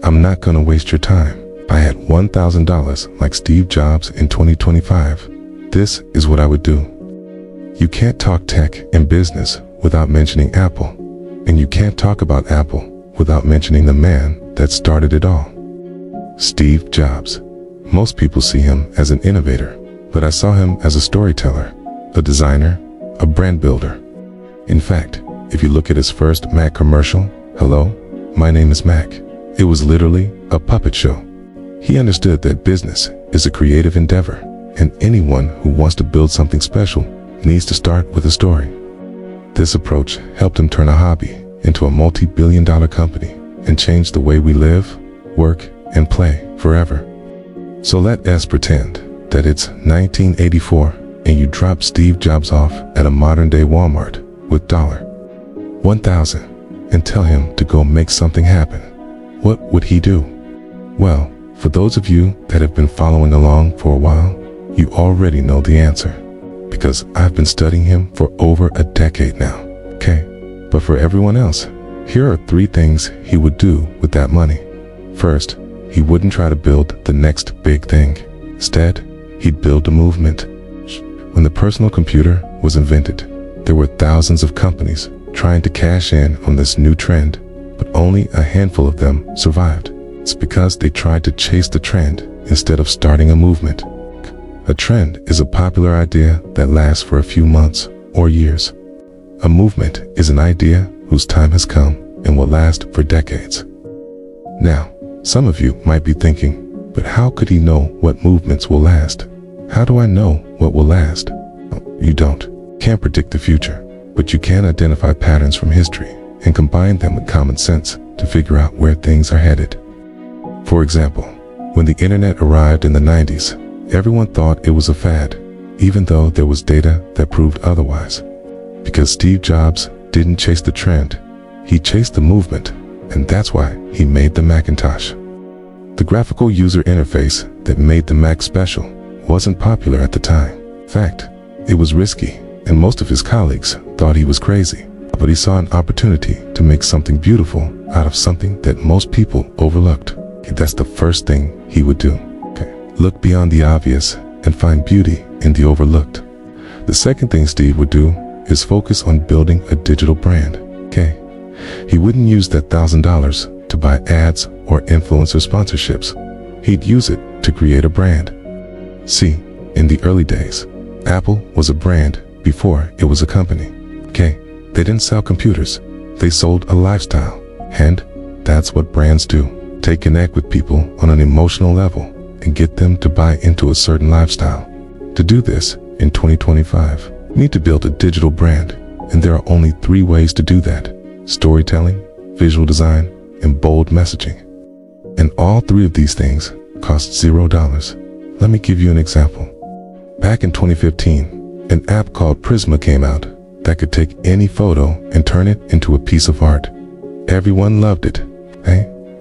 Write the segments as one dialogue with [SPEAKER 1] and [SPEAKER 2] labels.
[SPEAKER 1] I'm not gonna waste your time. If I had $1,000 like Steve Jobs in 2025, this is what I would do. You can't talk tech and business without mentioning Apple, and you can't talk about Apple without mentioning the man that started it all. Steve Jobs. Most people see him as an innovator, but I saw him as a storyteller, a designer, a brand builder. In fact, if you look at his first Mac commercial, "Hello, my name is Mac," it was literally a puppet show. He understood that business is a creative endeavor, and anyone who wants to build something special needs to start with a story. This approach helped him turn a hobby into a multi-billion-dollar company and change the way we live, work, and play forever. So let us pretend that it's 1984 and you drop Steve Jobs off at a modern-day Walmart with $1,000 and tell him to go make something happen. What would he do? Well, for those of you that have been following along for a while, you already know the answer, because I've been studying him for over a decade now. Okay, but for everyone else, here are 3 things he would do with that money. First, he wouldn't try to build the next big thing. Instead, he'd build a movement. When the personal computer was invented, there were thousands of companies trying to cash in on this new trend, but only a handful of them survived. It's because they tried to chase the trend instead of starting a movement. A trend is a popular idea that lasts for a few months or years. A movement is an idea whose time has come and will last for decades. Now, some of you might be thinking, but how could he know what movements will last? How do I know what will last? You don't. Can't predict the future, but you can identify patterns from history and combine them with common sense to figure out where things are headed. For example, when the internet arrived in the 90s, everyone thought it was a fad, even though there was data that proved otherwise. Because Steve Jobs didn't chase the trend, he chased the movement, and that's why he made the Macintosh. The graphical user interface that made the Mac special wasn't popular at the time. In fact, it was risky, and most of his colleagues thought he was crazy. But he saw an opportunity to make something beautiful out of something that most people overlooked. That's the first thing he would do. Look beyond the obvious and find beauty in the overlooked. The second thing Steve would do is focus on building a digital brand. He wouldn't use that $1,000 to buy ads or influencer sponsorships. He'd use it to create a brand. See, in the early days, Apple was a brand before it was a company. They didn't sell computers, they sold a lifestyle. And that's what brands do. They connect with people on an emotional level and get them to buy into a certain lifestyle. To do this, in 2025, you need to build a digital brand, and there are only 3 ways to do that: storytelling, visual design, and bold messaging. And all 3 of these things cost $0. Let me give you an example. Back in 2015, an app called Prisma came out that could take any photo and turn it into a piece of art. Everyone loved it,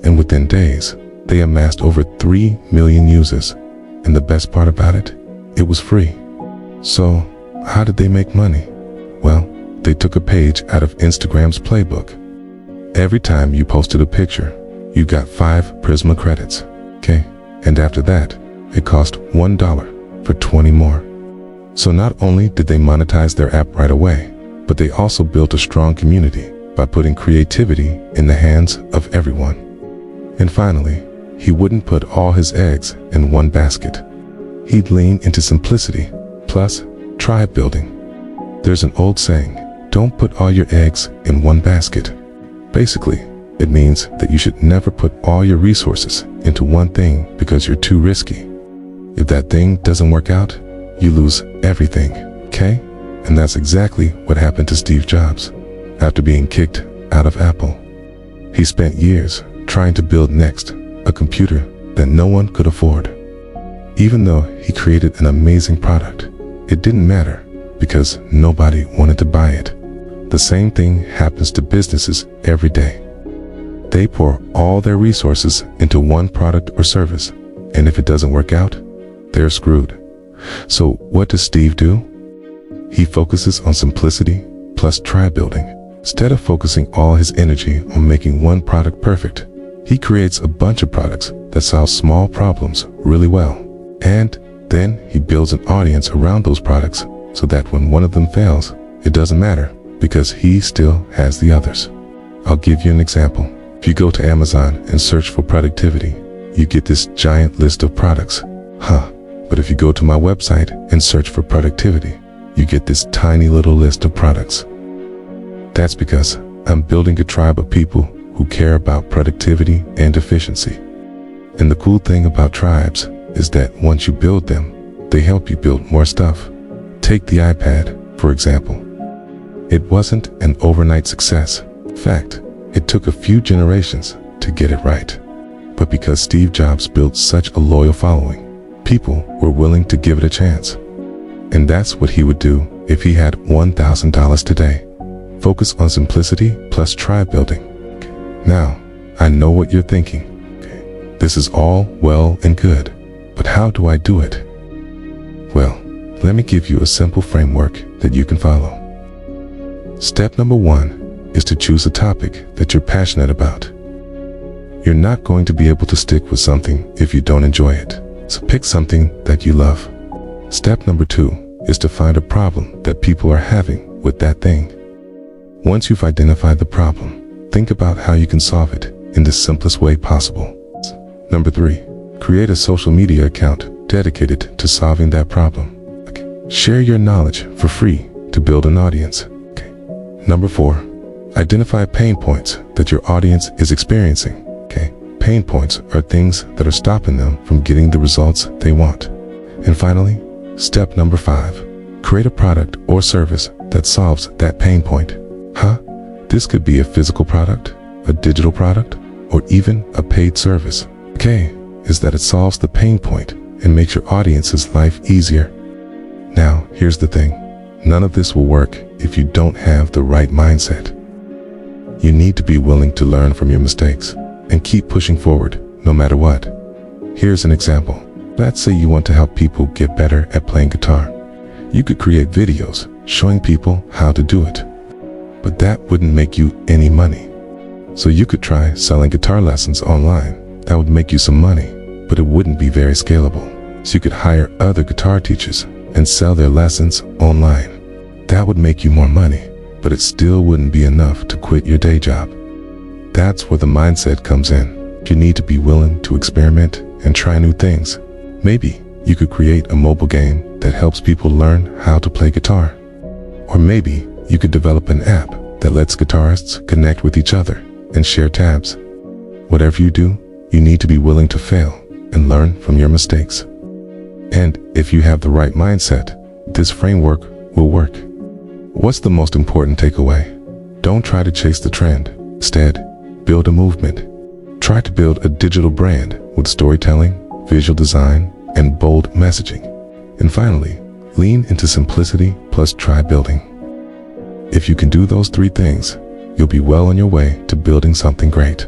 [SPEAKER 1] and within days, they amassed over 3 million users. And the best part about it, it was free. So, how did they make money? Well, they took a page out of Instagram's playbook. Every time you posted a picture, you got 5 Prisma credits, And after that, it cost $1 for 20 more. So not only did they monetize their app right away, but they also built a strong community by putting creativity in the hands of everyone. And finally, he wouldn't put all his eggs in one basket. He'd lean into simplicity, plus tribe building. There's an old saying, don't put all your eggs in one basket. Basically, it means that you should never put all your resources into one thing because you're too risky. If that thing doesn't work out, you lose everything, And that's exactly what happened to Steve Jobs after being kicked out of Apple. He spent years trying to build Next, a computer that no one could afford. Even though he created an amazing product, it didn't matter because nobody wanted to buy it. The same thing happens to businesses every day. They pour all their resources into one product or service, and if it doesn't work out, they're screwed. So what does Steve do? He focuses on simplicity plus tribe building. Instead of focusing all his energy on making one product perfect, He creates a bunch of products that solve small problems really well. And then he builds an audience around those products so that when one of them fails, it doesn't matter because he still has the others. I'll give you an example. If you go to Amazon and search for productivity, you get this giant list of products. But if you go to my website and search for productivity, you get this tiny little list of products. That's because I'm building a tribe of people who care about productivity and efficiency. And the cool thing about tribes is that once you build them, they help you build more stuff. Take the iPad, for example. It wasn't an overnight success. In fact, it took a few generations to get it right. But because Steve Jobs built such a loyal following, people were willing to give it a chance. And that's what he would do if he had $1,000 today. Focus on simplicity plus tribe building. Now, I know what you're thinking. This is all well and good, but how do I do it? Well, let me give you a simple framework that you can follow. Step number 1 is to choose a topic that you're passionate about. You're not going to be able to stick with something if you don't enjoy it. So pick something that you love. Step number 2 is to find a problem that people are having with that thing. Once you've identified the problem, think about how you can solve it in the simplest way possible. Number 3, create a social media account dedicated to solving that problem. Share your knowledge for free to build an audience. Number 4, identify pain points that your audience is experiencing. Pain points are things that are stopping them from getting the results they want. And finally, step number 5, create a product or service that solves that pain point. This could be a physical product, a digital product, or even a paid service. Is that it solves the pain point and makes your audience's life easier. Now, here's the thing. None of this will work if you don't have the right mindset. You need to be willing to learn from your mistakes and keep pushing forward no matter what. Here's an example. Let's say you want to help people get better at playing guitar. You could create videos showing people how to do it. But that wouldn't make you any money. So you could try selling guitar lessons online. That would make you some money, but it wouldn't be very scalable. So you could hire other guitar teachers and sell their lessons online. That would make you more money, but it still wouldn't be enough to quit your day job. That's where the mindset comes in. You need to be willing to experiment and try new things. Maybe you could create a mobile game that helps people learn how to play guitar. Or maybe you could develop an app that lets guitarists connect with each other and share tabs. Whatever you do, you need to be willing to fail and learn from your mistakes. And if you have the right mindset, this framework will work. What's the most important takeaway? Don't try to chase the trend. Instead, build a movement. Try to build a digital brand with storytelling, visual design, and bold messaging. And finally, lean into simplicity plus tribe building. If you can do those 3 things, you'll be well on your way to building something great.